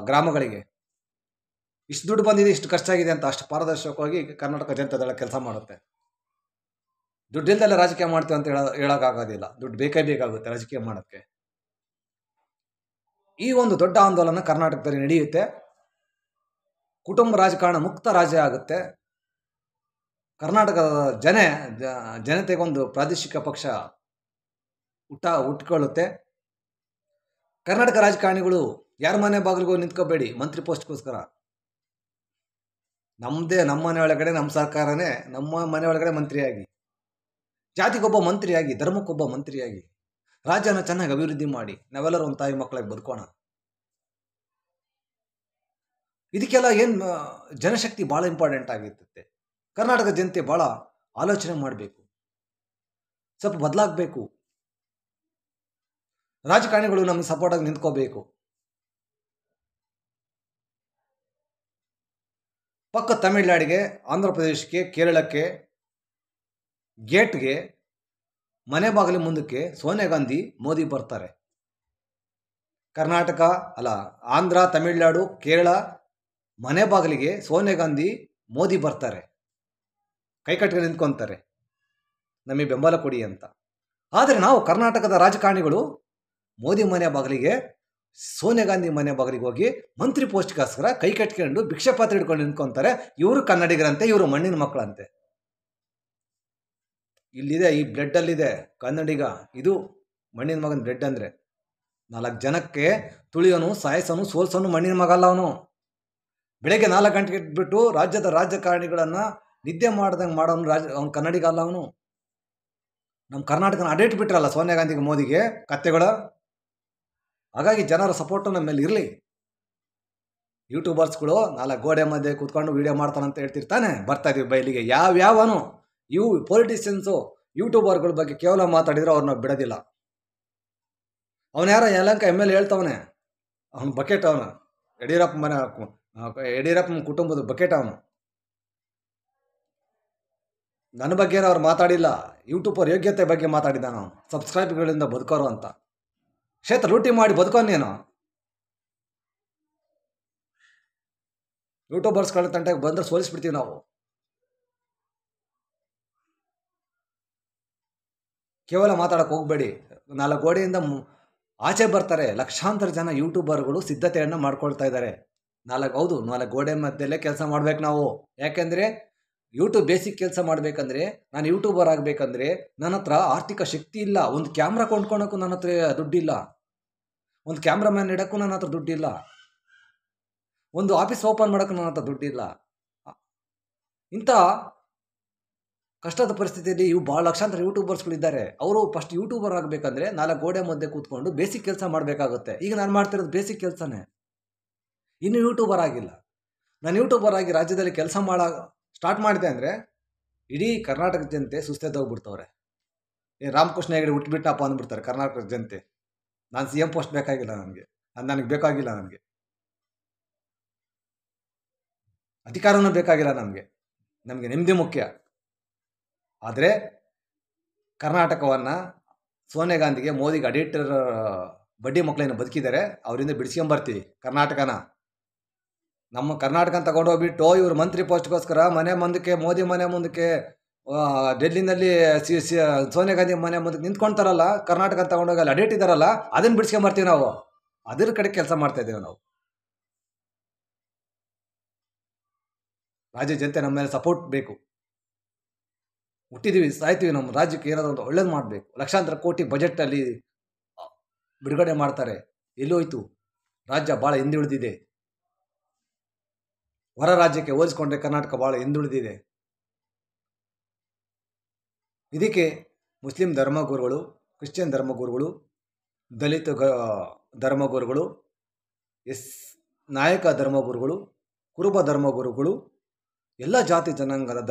ಗ್ರಾಮಗಳಿಗೆ ಇಷ್ಟು ದುಡ್ಡು ಬಂದಿದೆ, ಇಷ್ಟು ಖರ್ಚಾಗಿದೆ ಅಂತ ಅಷ್ಟು ಪಾರದರ್ಶಕವಾಗಿ ಕರ್ನಾಟಕ ಜನತಾದಳ ಕೆಲಸ ಮಾಡುತ್ತೆ. ದುಡ್ಡಿಲ್ದೆಲ್ಲ ರಾಜಕೀಯ ಮಾಡ್ತೇವೆ ಅಂತ ಹೇಳೋಕ್ಕಾಗೋದಿಲ್ಲ. ದುಡ್ಡು ಬೇಕಾಗುತ್ತೆ ರಾಜಕೀಯ ಮಾಡೋಕ್ಕೆ. ಈ ಒಂದು ದೊಡ್ಡ ಆಂದೋಲನ ಕರ್ನಾಟಕದಲ್ಲಿ ನಡೆಯುತ್ತೆ. ಕುಟುಂಬ ರಾಜಕಾರಣ ಮುಕ್ತ ರಾಜ್ಯ ಆಗುತ್ತೆ. ಕರ್ನಾಟಕದ ಜನತೆಗೊಂದು ಪ್ರಾದೇಶಿಕ ಪಕ್ಷ ಹುಟ್ಕೊಳ್ಳುತ್ತೆ. ಕರ್ನಾಟಕ ರಾಜಕಾರಣಿಗಳು ಯಾರ ಮನೆ ಬಾಗಿಲಿಗೂ ನಿಂತ್ಕೋಬೇಡಿ ಮಂತ್ರಿ ಪೋಸ್ಟ್ಗೋಸ್ಕರ. ನಮ್ಮ ಮನೆ ಒಳಗಡೆ ನಮ್ಮ ಸರ್ಕಾರನೇ, ನಮ್ಮ ಮನೆ ಒಳಗಡೆ ಮಂತ್ರಿಯಾಗಿ, ಜಾತಿಗೊಬ್ಬ ಮಂತ್ರಿಯಾಗಿ, ಧರ್ಮಕ್ಕೊಬ್ಬ ಮಂತ್ರಿಯಾಗಿ ರಾಜ್ಯನ ಚೆನ್ನಾಗಿ ಅಭಿವೃದ್ಧಿ ಮಾಡಿ ನಾವೆಲ್ಲರೂ ಒಂದು ತಾಯಿ ಮಕ್ಕಳಾಗಿ ಬದುಕೋಣ. ಇದಕ್ಕೆಲ್ಲ ಜನಶಕ್ತಿ ಭಾಳ ಇಂಪಾರ್ಟೆಂಟ್ ಆಗಿರ್ತದೆ. ಕರ್ನಾಟಕ ಜನತೆ ಭಾಳ ಆಲೋಚನೆ ಮಾಡಬೇಕು, ಸ್ವಲ್ಪ ಬದಲಾಗಬೇಕು. ರಾಜಕಾರಣಿಗಳು ನಮಗೆ ಸಪೋರ್ಟಾಗಿ ನಿಂತ್ಕೋಬೇಕು. ಪಕ್ಕ ತಮಿಳುನಾಡಿಗೆ, ಆಂಧ್ರ ಪ್ರದೇಶಕ್ಕೆ, ಕೇರಳಕ್ಕೆ ಗೇಟ್ಗೆ ಮನೆ ಬಾಗಿಲು ಮುಂದಕ್ಕೆ ಸೋನಿಯಾ ಗಾಂಧಿ ಮೋದಿ ಬರ್ತಾರೆ. ಕರ್ನಾಟಕ ಅಲ್ಲ, ಆಂಧ್ರ, ತಮಿಳುನಾಡು, ಕೇರಳ ಮನೆ ಬಾಗಿಲಿಗೆ ಸೋನಿಯಾ ಗಾಂಧಿ ಮೋದಿ ಬರ್ತಾರೆ, ಕೈ ಕಟ್ಟಿಗೆ ನಿಂತ್ಕೊತಾರೆ, ನಮಗೆ ಬೆಂಬಲ ಕೊಡಿ ಅಂತ. ಆದರೆ ನಾವು ಕರ್ನಾಟಕದ ರಾಜಕಾರಣಿಗಳು ಮೋದಿ ಮನೆ ಬಾಗಿಲಿಗೆ, ಸೋನಿಯಾ ಗಾಂಧಿ ಮನೆ ಬಾಗಿಲಿಗೆ ಹೋಗಿ ಮಂತ್ರಿ ಪೋಸ್ಟ್ಗೋಸ್ಕರ ಕೈ ಕಟ್ಕೊಂಡು ಭಿಕ್ಷೆ ಪಾತ್ರ ಹಿಡ್ಕೊಂಡು ನಿಂತ್ಕೊಂತಾರೆ. ಇವರು ಕನ್ನಡಿಗರಂತೆ, ಇವರು ಮಣ್ಣಿನ ಮಕ್ಕಳಂತೆ. ಇಲ್ಲಿದೆ, ಈ ಬ್ಲಡ್ಡಲ್ಲಿದೆ ಕನ್ನಡಿಗ. ಇದು ಮಣ್ಣಿನ ಮಗನ ಬ್ಲಡ್ ಅಂದರೆ. 4 ಜನಕ್ಕೆ ತುಳಿಯೋನು, ಸಾಯಿಸೋನು, ಸೋಲ್ಸೋನು ಮಣ್ಣಿನ ಮಗ ಅಲ್ಲ ಅವನು. ಬೆಳಗ್ಗೆ 4 ಗಂಟೆಗೆ ಇಟ್ಬಿಟ್ಟು ರಾಜ್ಯದ ರಾಜಕಾರಣಿಗಳನ್ನು ನಿದ್ದೆ ಮಾಡ್ದಂಗೆ ಮಾಡೋನು ಅವನು ಕನ್ನಡಿಗ ಅಲ್ಲ ಅವನು. ನಮ್ಮ ಕರ್ನಾಟಕನ ಅಡೇಟ್ ಬಿಟ್ರಲ್ಲ ಸೋನಿಯಾ ಗಾಂಧಿಗೆ, ಮೋದಿಗೆ ಕತ್ತೆಗಳು. ಹಾಗಾಗಿ ಜನರ ಸಪೋರ್ಟು ನಮ್ಮ ಮೇಲೆ ಇರಲಿ. ಯೂಟ್ಯೂಬರ್ಸ್ಗಳು 4 ಗೋಡೆ ಮಧ್ಯೆ ಕೂತ್ಕೊಂಡು ವೀಡಿಯೋ ಮಾಡ್ತಾನಂತ ಹೇಳ್ತಿರ್ತಾನೆ, ಬರ್ತಾ ಇದೀವಿ ಬಯಲಿಗೆ. ಯಾವ್ಯಾವನು ಇವು ಪೊಲಿಟಿಷಿಯನ್ಸು ಯೂಟ್ಯೂಬರ್ಗಳ ಬಗ್ಗೆ ಕೇವಲ ಮಾತಾಡಿದ್ರೆ ಅವ್ರನ್ನ ಬಿಡೋದಿಲ್ಲ. ಅವನು ಯಾರೋ ಯಲಹಂಕ MLA ಹೇಳ್ತವನೆ, ಅವನು ಬಕೆಟ್, ಅವನು ಯಡಿಯೂರಪ್ಪನ ಕುಟುಂಬದ ಬಕೆಟ್ ಅವನು. ನನ್ನ ಬಗ್ಗೆ ಅವ್ರು ಮಾತಾಡಿಲ್ಲ, ಯೂಟ್ಯೂಬರ್ ಯೋಗ್ಯತೆ ಬಗ್ಗೆ ಮಾತಾಡಿದ ನಾವು. ಸಬ್ಸ್ಕ್ರೈಬ್ಗಳಿಂದ ಬದುಕೋರು ಅಂತ ಕ್ಷೇತ್ರ ಲೂಟಿ ಮಾಡಿ ಬದುಕೋನೇನು. ಯೂಟ್ಯೂಬರ್ಸ್ಗಳ ತಂಟೆಗೆ ಬಂದರೆ ಸೋಲಿಸ್ಬಿಡ್ತೀವಿ ನಾವು. ಕೇವಲ ಮಾತಾಡೋಕೆ ಹೋಗಬೇಡಿ. 4 ಗೋಡೆಯಿಂದ ಆಚೆ ಬರ್ತಾರೆ ಲಕ್ಷಾಂತರ ಜನ ಯೂಟ್ಯೂಬರ್ಗಳು, ಸಿದ್ಧತೆಯನ್ನು ಮಾಡ್ಕೊಳ್ತಾ ಇದ್ದಾರೆ. 4 ಗೋಡೆ ಮಧ್ಯೆಲ್ಲೇ ಕೆಲಸ ಮಾಡ್ಬೇಕು ನಾವು. ಯಾಕೆಂದರೆ ಯೂಟ್ಯೂಬ್ ಬೇಸಿಕ್ ಕೆಲಸ ಮಾಡಬೇಕಂದ್ರೆ, ನಾನು ಯೂಟ್ಯೂಬರ್ ಆಗಬೇಕಂದ್ರೆ ನನ್ನ ಹತ್ರ ಆರ್ಥಿಕ ಶಕ್ತಿ ಇಲ್ಲ. ಒಂದು ಕ್ಯಾಮ್ರಾ ಕೊಂಡ್ಕೊಳಕ್ಕೂ ನನ್ನ ಹತ್ರ ದುಡ್ಡಿಲ್ಲ. ಒಂದು ಕ್ಯಾಮ್ರಾಮ್ಯಾನ್ ಇಡೋಕ್ಕೂ ನನ್ನ ಹತ್ರ ದುಡ್ಡಿಲ್ಲ. ಒಂದು ಆಫೀಸ್ ಓಪನ್ ಮಾಡೋಕ್ಕೂ ನನ್ನ ಹತ್ರ ದುಡ್ಡಿಲ್ಲ. ಇಂಥ ಕಷ್ಟದ ಪರಿಸ್ಥಿತಿಯಲ್ಲಿ ಭಾಳ ಲಕ್ಷಾಂತರ ಯೂಟ್ಯೂಬರ್ಸ್ಗಳಿದ್ದಾರೆ. ಅವರು ಫಸ್ಟ್ ಯೂಟ್ಯೂಬರ್ ಆಗಬೇಕಂದ್ರೆ 4 ಗೋಡೆ ಮಧ್ಯೆ ಕೂತ್ಕೊಂಡು ಬೇಸಿಕ್ ಕೆಲಸ ಮಾಡಬೇಕಾಗುತ್ತೆ. ಈಗ ನಾನು ಮಾಡ್ತಿರೋದು ಬೇಸಿಕ್ ಕೆಲಸನೇ. ಇನ್ನೂ ಯೂಟ್ಯೂಬರ್ ಆಗಿಲ್ಲ. ನಾನು ಯೂಟ್ಯೂಬರ್ ಆಗಿ ರಾಜ್ಯದಲ್ಲಿ ಕೆಲಸ ಸ್ಟಾರ್ಟ್ ಮಾಡಿದೆ ಅಂದರೆ ಇಡೀ ಕರ್ನಾಟಕ ಜನತೆ ಸುಸ್ತೆದೋಗ್ಬಿಡ್ತವ್ರೆ. ರಾಮಕೃಷ್ಣ ಹೆಗಡೆ ಹುಟ್ಟುಬಿಟ್ಟಪ್ಪ ಅಂದ್ಬಿಡ್ತಾರೆ ಕರ್ನಾಟಕದ ಜನತೆ. ನಾನು CM ಪೋಸ್ಟ್ ಬೇಕಾಗಿಲ್ಲ ನನಗೆ, ಅದು ನನಗೆ ಬೇಕಾಗಿಲ್ಲ. ನನಗೆ ಅಧಿಕಾರನೂ ಬೇಕಾಗಿಲ್ಲ. ನಮಗೆ ನೆಮ್ಮದಿ ಮುಖ್ಯ. ಆದರೆ ಕರ್ನಾಟಕವನ್ನು ಸೋನಿಯಾ ಗಾಂಧಿಗೆ, ಮೋದಿಗೆ ಅಡಿಕ್ಟರ್ ಬಡ್ಡಿ ಮಕ್ಕಳೇನು ಬದುಕಿದ್ದಾರೆ, ಅವರಿಂದ ಬಿಡಿಸ್ಕೊಂಬರ್ತೀವಿ ಕರ್ನಾಟಕನ. ನಮ್ಮ ಕರ್ನಾಟಕ ತಗೊಂಡೋಗ್ಬಿಟ್ಟು ಇವರು ಮಂತ್ರಿ ಪೋಸ್ಟ್ಗೋಸ್ಕರ ಮನೆ ಮುಂದಕ್ಕೆ, ಮೋದಿ ಮನೆ ಮುಂದಕ್ಕೆ, ಡೆಲ್ಲಿನಲ್ಲಿ ಸೋನಿಯಾ ಗಾಂಧಿ ಮನೆ ಮುಂದಕ್ಕೆ ನಿಂತ್ಕೊಳ್ತಾರಲ್ಲ, ಕರ್ನಾಟಕ ತಗೊಂಡೋಗಿ ಅಲ್ಲಿ ಅಡೇಟ್ ಇದ್ದಾರಲ್ಲ, ಅದನ್ನು ಬಿಡಿಸ್ಕೊಂಬರ್ತೀವಿ ನಾವು. ಅದ್ರ ಕಡೆ ಕೆಲಸ ಮಾಡ್ತಾ ಇದ್ದೇವೆ ನಾವು. ರಾಜ್ಯ ಜನತೆ ನಮ್ಮ ಮೇಲೆ ಸಪೋರ್ಟ್ ಬೇಕು. ಹುಟ್ಟಿದ್ದೀವಿ, ಸಾಯ್ತೀವಿ, ನಮ್ಮ ರಾಜ್ಯಕ್ಕೆ ಏನಾದರೂ ಒಂದು ಒಳ್ಳೇದು ಮಾಡಬೇಕು. ಲಕ್ಷಾಂತರ ಕೋಟಿ ಬಜೆಟಲ್ಲಿ ಬಿಡುಗಡೆ ಮಾಡ್ತಾರೆ. ಎಲ್ಲೋಯ್ತು ರಾಜ್ಯ? ಭಾಳ ಹಿಂದುಳಿದಿದೆ. ಹೊರ ರಾಜ್ಯಕ್ಕೆ ಹೋಲಿಸ್ಕೊಂಡ್ರೆ ಕರ್ನಾಟಕ ಭಾಳ ಹಿಂದುಳಿದಿದೆ. ಇದಕ್ಕೆ ಮುಸ್ಲಿಂ ಧರ್ಮಗುರುಗಳು, ಕ್ರಿಶ್ಚಿಯನ್ ಧರ್ಮಗುರುಗಳು, ದಲಿತ ಧರ್ಮಗುರುಗಳು, ನಾಯಕ ಧರ್ಮಗುರುಗಳು, ಕುರುಬ ಧರ್ಮಗುರುಗಳು, ಎಲ್ಲ ಜಾತಿ ಜನಾಂಗದ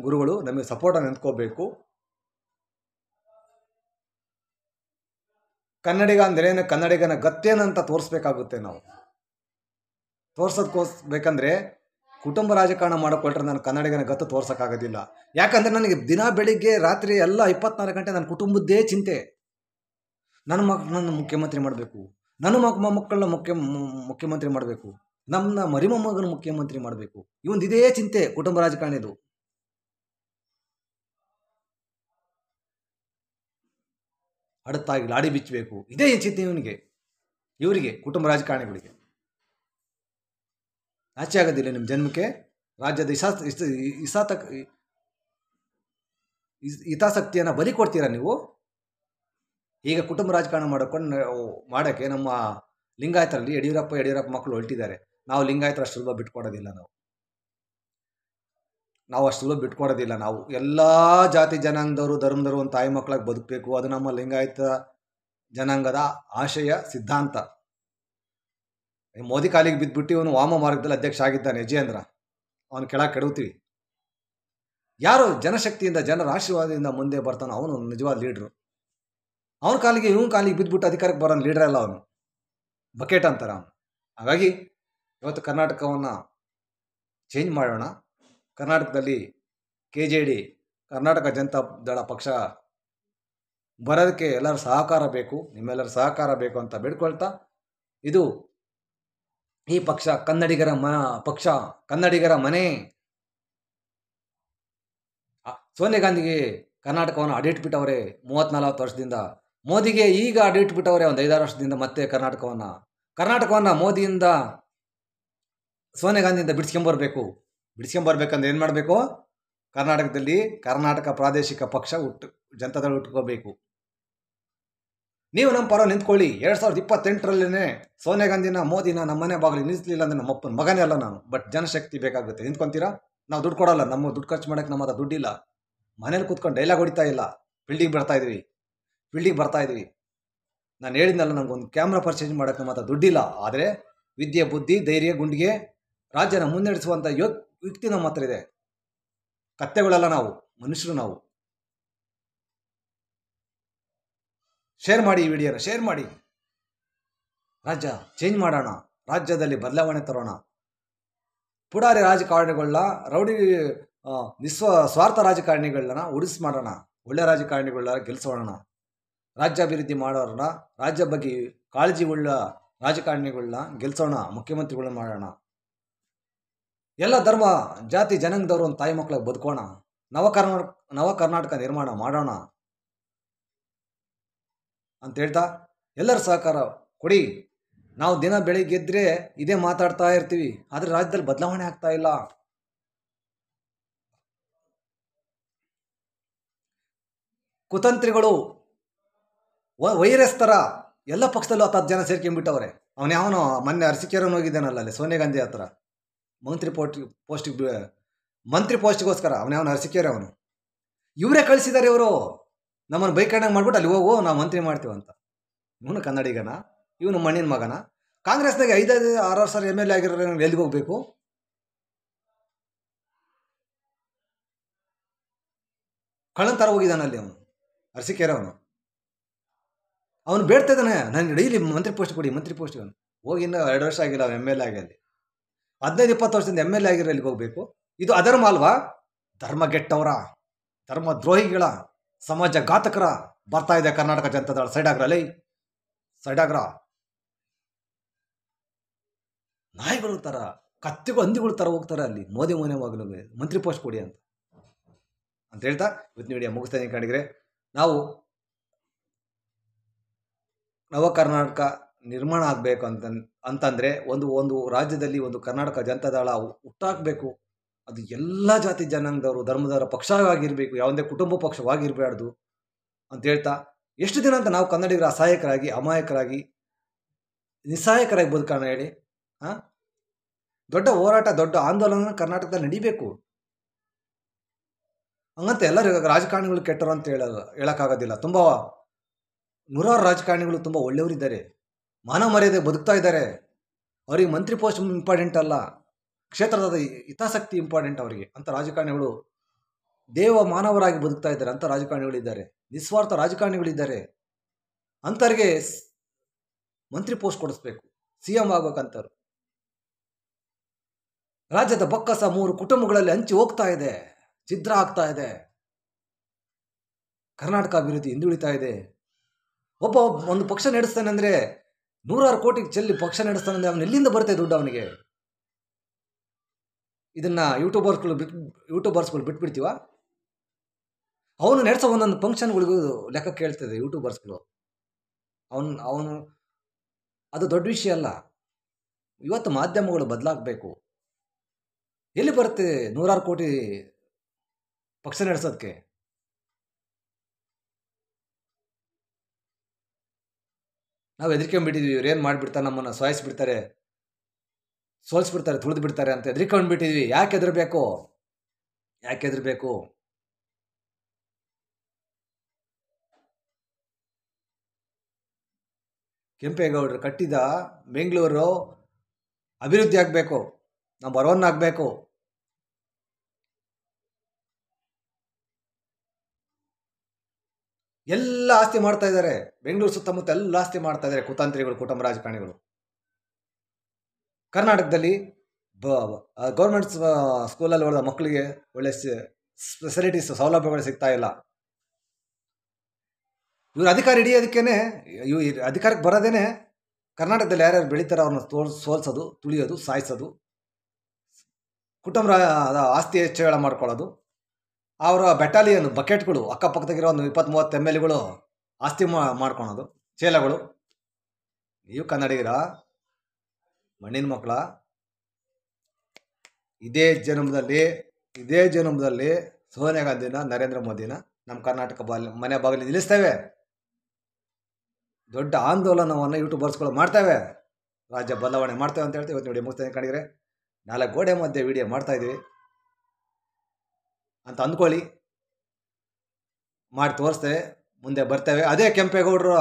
ಗುರುಗಳು ನಮಗೆ ಸಪೋರ್ಟಾಗಿ ನಿಂತ್ಕೋಬೇಕು. ಕನ್ನಡಿಗ ಅಂದ್ರೇನು, ಕನ್ನಡಿಗನ ಗತ್ತೇನಂತ ತೋರಿಸ್ಬೇಕಾಗುತ್ತೆ ನಾವು. ತೋರ್ಸೋದ್ಕೋಸ್ಬೇಕಂದ್ರೆ ಕುಟುಂಬ ರಾಜಕಾರಣ ಮಾಡಿಕೊಟ್ರೆ ನಾನು ಕನ್ನಡಿಗನ ಗತ್ತು ತೋರ್ಸೋಕ್ಕಾಗೋದಿಲ್ಲ. ಯಾಕಂದರೆ ನನಗೆ ದಿನ ಬೆಳಿಗ್ಗೆ ರಾತ್ರಿ ಎಲ್ಲ 24 ಗಂಟೆ ನನ್ನ ಕುಟುಂಬದ್ದೇ ಚಿಂತೆ. ನನ್ನ ಮುಖ್ಯಮಂತ್ರಿ ಮಾಡಬೇಕು, ನನ್ನ ಮಕ್ಕಳನ್ನ ಮುಖ್ಯಮಂತ್ರಿ ಮಾಡಬೇಕು, ನಮ್ಮ ಮರಿಮೊಮ್ಮಗನ ಮುಖ್ಯಮಂತ್ರಿ ಮಾಡಬೇಕು. ಇದೇ ಚಿಂತೆ ಕುಟುಂಬ ರಾಜಕಾರಣಿದು. ಹಡತ್ತಾಗಿ ಲಾಡಿ ಬಿಚ್ಚಬೇಕು, ಇದೇ ಚಿಂತೆ ಇವರಿಗೆ ಕುಟುಂಬ ರಾಜಕಾರಣಿಗಳಿಗೆ. ಆಚೆ ಆಗೋದಿಲ್ಲ ನಿಮ್ಮ ಜನ್ಮಕ್ಕೆ. ರಾಜ್ಯದ ಹಿತಾಸಕ್ತಿಯನ್ನು ಬಲಿ ಕೊಡ್ತೀರಾ ನೀವು. ಈಗ ಕುಟುಂಬ ರಾಜಕಾರಣ ಮಾಡೋಕ್ಕೆ ನಮ್ಮ ಲಿಂಗಾಯತರಲ್ಲಿ ಯಡಿಯೂರಪ್ಪ ಮಕ್ಕಳು ಹೊರಟಿದ್ದಾರೆ. ನಾವು ಲಿಂಗಾಯತರ ಅಷ್ಟು ಸುಲಭ ಬಿಟ್ಕೊಡೋದಿಲ್ಲ. ನಾವು ಅಷ್ಟು ಸುಲಭ ಬಿಟ್ಕೊಡೋದಿಲ್ಲ. ನಾವು ಎಲ್ಲ ಜಾತಿ ಜನಾಂಗದವರು, ಧರ್ಮದವರು ಒಂದು ತಾಯಿ ಮಕ್ಕಳಾಗಿ ಬದುಕಬೇಕು. ಅದು ನಮ್ಮ ಲಿಂಗಾಯತ ಜನಾಂಗದ ಆಶಯ, ಸಿದ್ಧಾಂತ. ಮೋದಿ ಕಾಲಿಗೆ ಬಿದ್ದುಬಿಟ್ಟು ಇವನು ವಾಮ ಮಾರ್ಗದಲ್ಲಿ ಅಧ್ಯಕ್ಷ ಆಗಿದ್ದಾನೆ ವಿಜಯೇಂದ್ರ, ಅವನು ಕೆಳಗೆ ಕೆಡವುತ್ತೀವಿ. ಯಾರು ಜನಶಕ್ತಿಯಿಂದ, ಜನರ ಆಶೀರ್ವಾದದಿಂದ ಮುಂದೆ ಬರ್ತಾನೋ ಅವನು ನಿಜವಾದ ಲೀಡ್ರು. ಇವನ ಕಾಲಿಗೆ ಬಿದ್ದುಬಿಟ್ಟು ಅಧಿಕಾರಕ್ಕೆ ಬರೋನು ಲೀಡರ್ ಅಲ್ಲ, ಅವನು ಬಕೆಟ್ ಅಂತಾರೆ ಅವನು. ಹಾಗಾಗಿ ಇವತ್ತು ಕರ್ನಾಟಕವನ್ನು ಚೇಂಜ್ ಮಾಡೋಣ. ಕರ್ನಾಟಕದಲ್ಲಿ KJD ಕರ್ನಾಟಕ ಜನತಾ ದಳ ಪಕ್ಷ ಬರೋದಕ್ಕೆ ಎಲ್ಲರ ಸಹಕಾರ ಬೇಕು, ನಿಮ್ಮೆಲ್ಲರ ಸಹಕಾರ ಬೇಕು ಅಂತ ಬೇಡ್ಕೊಳ್ತಾ, ಇದು ಈ ಪಕ್ಷ ಕನ್ನಡಿಗರ ಪಕ್ಷ, ಕನ್ನಡಿಗರ ಮನೆ. ಸೋನಿಯಾ ಗಾಂಧಿಗೆ ಕರ್ನಾಟಕವನ್ನು ಅಡಿಟ್ಬಿಟ್ಟವ್ರೆ 30-40 ವರ್ಷದಿಂದ. ಮೋದಿಗೆ ಈಗ ಅಡಿಟ್ಬಿಟ್ಟವ್ರೆ ಒಂದು 5-6 ವರ್ಷದಿಂದ. ಮತ್ತೆ ಕರ್ನಾಟಕವನ್ನು ಮೋದಿಯಿಂದ, ಸೋನಿಯಾ ಗಾಂಧಿಯಿಂದ ಬಿಡಿಸ್ಕೊಂಬರ್ಬೇಕಂದ್ರೆ ಏನು ಮಾಡಬೇಕು? ಕರ್ನಾಟಕದಲ್ಲಿ ಕರ್ನಾಟಕ ಪ್ರಾದೇಶಿಕ ಪಕ್ಷ ಜನತಾದಳ ಹುಟ್ಕೋಬೇಕು. ನೀವು ನಮ್ಮ ಪರ ನಿಂತ್ಕೊಳ್ಳಿ. 2028ರಲ್ಲೇ ಸೋನಿಯಾ ಗಾಂಧಿನ ಮೋದಿನ ನಮ್ಮ ಮನೆ ಬಾಗಿಲು ನಿಲ್ಲಿಸಲಿಲ್ಲ ಅಂದರೆ ನಮ್ಮಪ್ಪನ ಮಗನೇ ಅಲ್ಲ ನಾನು. ಬಟ್ ಜನಶಕ್ತಿ ಬೇಕಾಗುತ್ತೆ. ನಿಂತ್ಕೊಂತೀರಾ? ನಾವು ದುಡ್ಡು ಕೊಡಲ್ಲ. ನಮ್ಮ ದುಡ್ಡು ಖರ್ಚು ಮಾಡೋಕ್ಕೆ ನಮ್ಮ ಹತ್ರ ದುಡ್ಡಿಲ್ಲ. ಮನೇಲಿ ಕೂತ್ಕೊಂಡು ಡೈಲಾಗ್ ಹೊಡಿತಾ ಇಲ್ಲ. ಫೀಲ್ಡಿಗೆ ಬರ್ತಾ ಇದ್ವಿ. ನಾನು ಹೇಳಿದ್ನಲ್ಲ, ನಮಗೊಂದು ಕ್ಯಾಮ್ರಾ ಪರ್ಚೇಸ್ ಮಾಡೋಕ್ಕೆ ನಮ್ಮ ಹತ್ರ ದುಡ್ಡಿಲ್ಲ. ಆದರೆ ವಿದ್ಯೆ, ಬುದ್ಧಿ, ಧೈರ್ಯ, ಗುಂಡಿಗೆ ರಾಜ್ಯನ ಮುನ್ನಡೆಸುವಂಥ ವ್ಯಕ್ತಿ ನಮ್ಮ ಹತ್ರ ಇದೆ. ಕತ್ತೆಗಳಲ್ಲ ನಾವು, ಮನುಷ್ಯರು ನಾವು. ಶೇರ್ ಮಾಡಿ, ಈ ವಿಡಿಯೋನ ಶೇರ್ ಮಾಡಿ. ರಾಜ್ಯ ಚೇಂಜ್ ಮಾಡೋಣ, ರಾಜ್ಯದಲ್ಲಿ ಬದಲಾವಣೆ ತರೋಣ. ಪುಡಾರಿ ರಾಜಕಾರಣಿಗಳನ್ನ, ಸ್ವಾರ್ಥ ರಾಜಕಾರಣಿಗಳನ್ನ ಉಳಿಸಿ ಮಾಡೋಣ. ಒಳ್ಳೆ ರಾಜಕಾರಣಿಗಳನ್ನ ಗೆಲ್ಲಿಸೋಣ. ರಾಜ್ಯಾಭಿವೃದ್ಧಿ ಮಾಡೋರನ್ನ, ರಾಜ್ಯ ಬಗ್ಗೆ ಕಾಳಜಿ ಉಳ್ಳ ರಾಜಕಾರಣಿಗಳನ್ನ ಗೆಲ್ಲಿಸೋಣ. ಮುಖ್ಯಮಂತ್ರಿಗಳನ್ನ ಮಾಡೋಣ. ಎಲ್ಲ ಧರ್ಮ, ಜಾತಿ, ಜನಾಂಗದವರು ಒಂದು ತಾಯಿ ಮಕ್ಕಳಿಗೆ ಬದುಕೋಣ. ನವ ಕರ್ನಾಟಕ ನಿರ್ಮಾಣ ಮಾಡೋಣ ಅಂತ ಹೇಳ್ತಾ, ಎಲ್ಲರ ಸಹಕಾರ ಕೊಡಿ. ನಾವು ದಿನ ಬೆಳಿಗ್ಗೆ ಎದ್ದರೆ ಇದೇ ಮಾತಾಡ್ತಾ ಇರ್ತೀವಿ, ಆದರೆ ರಾಜ್ಯದಲ್ಲಿ ಬದಲಾವಣೆ ಆಗ್ತಾ ಇಲ್ಲ. ಕುತಂತ್ರಿಗಳು ವೈರಸ್ ಥರ ಎಲ್ಲ ಪಕ್ಷದಲ್ಲೂ 10 ಜನ ಸೇರ್ಕೊಂಡ್ಬಿಟ್ಟವ್ರೆ. ಅವನ್ಯಾವನೋ ಮೊನ್ನೆ ಅರಸಿಕೆರೆಯನ್ನು ಹೋಗಿದ್ದಾನಲ್ಲ ಅಲ್ಲಿ ಸೋನಿಯಾ ಗಾಂಧಿ ಹತ್ರ ಮಂತ್ರಿ ಪೋಸ್ಟಿಗೋಸ್ಕರ. ಅವನ್ಯಾವನು ಅರಸಿಕೆರೆ ಅವನು. ಇವರೇ ಕಳಿಸಿದ್ದಾರೆ. ಇವರು ನಮ್ಮನ್ನು ಬೈಕಂಡಂಗೆ ಮಾಡ್ಬಿಟ್ಟು ಅಲ್ಲಿ ಹೋಗು, ನಾವು ಮಂತ್ರಿ ಮಾಡ್ತೀವಂತ. ಇವನು ಕನ್ನಡಿಗನ? ಇವನು ಮಣ್ಣಿನ ಮಗನ? ಕಾಂಗ್ರೆಸ್ನಾಗೆ 5-6 ಸಲ MLA ಆಗಿರೋ ಎಲ್ಲಿಗೆ ಹೋಗ್ಬೇಕು? ಕಳ್ಳನ ಥರ ಹೋಗಿದ್ದಾನಲ್ಲಿ ಅವನು ಅರಸಿಕೆರೆ. ಅವನು ಬೇಡ್ತಾ ಇದ್ದಾನೆ, ನನಗೆ ಡೈಲಿ ಮಂತ್ರಿ ಪೋಸ್ಟ್ ಕೊಡಿ. ಅವನು ಹೋಗಿ ಇನ್ನೂ 2 ವರ್ಷ ಆಗಿಲ್ಲ ಅವನು MLA ಆಗಿ. 15-20 ವರ್ಷದಿಂದ MLA ಆಗಿರೋ ಎಲ್ಲಿಗೆ ಹೋಗ್ಬೇಕು? ಇದು ಅಧರ್ಮ ಅಲ್ವಾ? ಧರ್ಮಗೆಟ್ಟವರ, ಧರ್ಮ ದ್ರೋಹಿಗಳ, ಸಮಾಜ ಘಾತಕರ ಬರ್ತಾ ಇದೆ ಕರ್ನಾಟಕ ಜನತಾದಳ. ಸೈಡಾಗ್ರ ನಾಯಿಗಳು ಥರ, ಕತ್ತೆಗಳು, ಹಂದಿಗಳ ಥರ ಹೋಗ್ತಾರೆ ಅಲ್ಲಿ ಮೋದಿ ಮನೆ ಮಗಲು ಮಂತ್ರಿ ಪೋಸ್ಟ್ ಕೊಡಿ ಅಂತ ಹೇಳ್ತಾ ಇವತ್ತಿನ ವಿಡಿಯೋ ಮುಗಿಸ್ತಾ ಇದ್ದೀನಿ. ಕಂಡಿದ್ರೆ ನಾವು ನವ ಕರ್ನಾಟಕ ನಿರ್ಮಾಣ ಆಗಬೇಕು ಅಂತಂದರೆ ಒಂದು ರಾಜ್ಯದಲ್ಲಿ ಒಂದು ಕರ್ನಾಟಕ ಜನತಾದಳ ಹುಟ್ಟಾಕಬೇಕು. ಅದು ಎಲ್ಲ ಜಾತಿ ಜನಾಂಗದವರು, ಧರ್ಮದವರ ಪಕ್ಷವಾಗಿರಬೇಕು, ಯಾವುದೇ ಕುಟುಂಬ ಪಕ್ಷವಾಗಿರಬಾರ್ದು ಅಂತ ಹೇಳ್ತಾ, ಎಷ್ಟು ದಿನ ಅಂತ ನಾವು ಕನ್ನಡಿಗರ ಅಸಹಾಯಕರಾಗಿ, ಅಮಾಯಕರಾಗಿ, ನಿಸ್ಸಹಾಯಕರಾಗಿ ಬದುಕೋಣ ಹೇಳಿ? ದೊಡ್ಡ ಹೋರಾಟ, ದೊಡ್ಡ ಆಂದೋಲನ ಕರ್ನಾಟಕದಲ್ಲಿ ನಡೀಬೇಕು. ಹಂಗಂತ ಎಲ್ಲ ರಾಜಕಾರಣಿಗಳು ಕೆಟ್ಟರು ಅಂತ ಹೇಳೋಕ್ಕಾಗೋದಿಲ್ಲ. ತುಂಬ ನೂರಾರು ರಾಜಕಾರಣಿಗಳು ತುಂಬ ಒಳ್ಳೆಯವರಿದ್ದಾರೆ, ಮಾನವ ಮರ್ಯಾದೆ ಬದುಕ್ತಾ ಇದ್ದಾರೆ. ಅವರಿಗೆ ಮಂತ್ರಿ ಪೋಸ್ಟ್ ಇಂಪಾರ್ಟೆಂಟ್ ಅಲ್ಲ, ಕ್ಷೇತ್ರದ ಹಿತಾಸಕ್ತಿ ಇಂಪಾರ್ಟೆಂಟ್ ಅವರಿಗೆ. ಅಂಥ ರಾಜಕಾರಣಿಗಳು ಮಾನವರಾಗಿ ಬದುಕ್ತಾ ಇದ್ದಾರೆ. ಅಂಥ ರಾಜಕಾರಣಿಗಳಿದ್ದಾರೆ, ನಿಸ್ವಾರ್ಥ ರಾಜಕಾರಣಿಗಳಿದ್ದಾರೆ. ಅಂಥವ್ರಿಗೆ ಮಂತ್ರಿ ಪೋಸ್ಟ್ ಕೊಡಿಸ್ಬೇಕು, CM ಆಗ್ಬೇಕಂತವ್ರು. ರಾಜ್ಯದ ಬೊಕ್ಕಸ 3 ಕುಟುಂಬಗಳಲ್ಲಿ ಹಂಚಿ ಹೋಗ್ತಾ ಇದೆ, ಛಿದ್ರ ಆಗ್ತಾ ಇದೆ. ಕರ್ನಾಟಕ ಅಭಿವೃದ್ಧಿ ಹಿಂದುಳಿತಾ ಇದೆ. ಒಂದು ಪಕ್ಷ ನಡೆಸ್ತಾನೆ ಅಂದರೆ 100 ಕೋಟಿ ಚೆಲ್ಲಿ ಪಕ್ಷ ನಡೆಸ್ತಾನೆ ಅಂದರೆ ಅವನು ಎಲ್ಲಿಂದ ಬರುತ್ತೆ ದುಡ್ಡು ಅವನಿಗೆ? ಇದನ್ನ ಯೂಟ್ಯೂಬರ್ಸ್ಗಳು ಬಿಟ್ಬಿಡ್ತೀವ? ಅವನು ನಡೆಸೋ ಒಂದೊಂದು ಫಂಕ್ಷನ್ಗಳಿಗೂ ಲೆಕ್ಕ ಕೇಳ್ತದೆ ಯೂಟ್ಯೂಬರ್ಸ್ಗಳು. ಅವನು ಅದು ದೊಡ್ಡ ವಿಷಯ ಅಲ್ಲ. ಇವತ್ತು ಮಾಧ್ಯಮಗಳು ಬದಲಾಗಬೇಕು. ಎಲ್ಲಿ ಬರುತ್ತೆ 100 ಕೋಟಿ ಪಕ್ಷ ನಡೆಸೋದಕ್ಕೆ? ನಾವು ಹೆದರ್ಕೊಂಡ್ಬಿಟ್ಟಿದ್ವಿ, ಇವ್ರು ಏನು ಮಾಡಿಬಿಡ್ತಾರೆ, ನಮ್ಮನ್ನು ಸೋಲಿಸ್ಬಿಡ್ತಾರೆ, ತುಳಿದು ಬಿಡ್ತಾರೆ ಅಂತ ಹೆದರ್ಕೊಂಡ್ಬಿಟ್ಟಿದ್ವಿ. ಯಾಕೆ ಹೆದರ್ಬೇಕು? ಕೆಂಪೇಗೌಡರು ಕಟ್ಟಿದ ಬೆಂಗಳೂರು ಅಭಿವೃದ್ಧಿ ಆಗಬೇಕು, ನಂಬರ್ 1 ಆಗಬೇಕು. ಎಲ್ಲ ಆಸ್ತಿ ಮಾಡ್ತಾ ಇದ್ದಾರೆ. ಬೆಂಗಳೂರು ಸುತ್ತಮುತ್ತ ಎಲ್ಲ ಆಸ್ತಿ ಮಾಡ್ತಾ ಇದ್ದಾರೆ ಕುತಂತ್ರಿಗಳು, ಕುಟುಂಬ ರಾಜಕಾರಣಿಗಳು. ಕರ್ನಾಟಕದಲ್ಲಿ ಗೌರ್ಮೆಂಟ್ ಸ್ಕೂಲಲ್ಲಿ ಓದಿದ ಮಕ್ಕಳಿಗೆ ಒಳ್ಳೆ ಫೆಸಿಲಿಟೀಸ್ ಸೌಲಭ್ಯಗಳು ಸಿಗ್ತಾ ಇಲ್ಲ. ಇವ್ರು ಅಧಿಕಾರ ಹಿಡಿಯೋದಕ್ಕೇನೆ ಇವ್ ಅಧಿಕಾರಕ್ಕೆ ಬರೋದೇನೆ ಕರ್ನಾಟಕದಲ್ಲಿ ಯಾರ್ಯಾರು ಬೆಳೀತಾರೋ ಅವ್ರನ್ನ ಸೋಲ್ಸೋದು, ತುಳಿಯೋದು, ಸಾಯಿಸೋದು, ಕುಟುಂಬ ಆಸ್ತಿ ಹೆಚ್ಚಳ ಮಾಡ್ಕೊಳ್ಳೋದು. ಅವರ ಬೆಟಾಲಿಯನ್ ಬಕೆಟ್ಗಳು ಅಕ್ಕಪಕ್ಕದಾಗಿರೋ ಒಂದು 20-30 MLಗಳು ಆಸ್ತಿ ಮಾಡ್ಕೊಳೋದು, ಚೇಲಗಳು. ನೀವು ಕನ್ನಡಿಗರ ಮಣ್ಣಿನ ಮಕ್ಕಳ, ಇದೇ ಜನ್ಮದಲ್ಲಿ ಸೋನಿಯಾ ಗಾಂಧಿನ, ನರೇಂದ್ರ ಮೋದಿನ ನಮ್ಮ ಕರ್ನಾಟಕ ಮನೆ ಬಾಗಿಲು ನಿಲ್ಲಿಸ್ತೇವೆ. ದೊಡ್ಡ ಆಂದೋಲನವನ್ನು ಯೂಟ್ಯೂಬರ್ಸ್ಗಳು ಮಾಡ್ತೇವೆ, ರಾಜ್ಯ ಬದಲಾವಣೆ ಮಾಡ್ತೇವೆ ಅಂತ ಹೇಳ್ತೀವಿ. ಇವತ್ತು ವಿಡಿಯೋ ಮುಗಿಸ್ತೇನೆ ಕಂಡಿದ್ರೆ 4 ಗೋಡೆ ಮಧ್ಯೆ ವಿಡಿಯೋ ಮಾಡ್ತಾಯಿದ್ದೀವಿ ಅಂತ ಅಂದ್ಕೊಳ್ಳಿ, ಮಾಡಿ ತೋರಿಸ್ತೇವೆ, ಮುಂದೆ ಬರ್ತೇವೆ. ಅದೇ ಕೆಂಪೇಗೌಡರ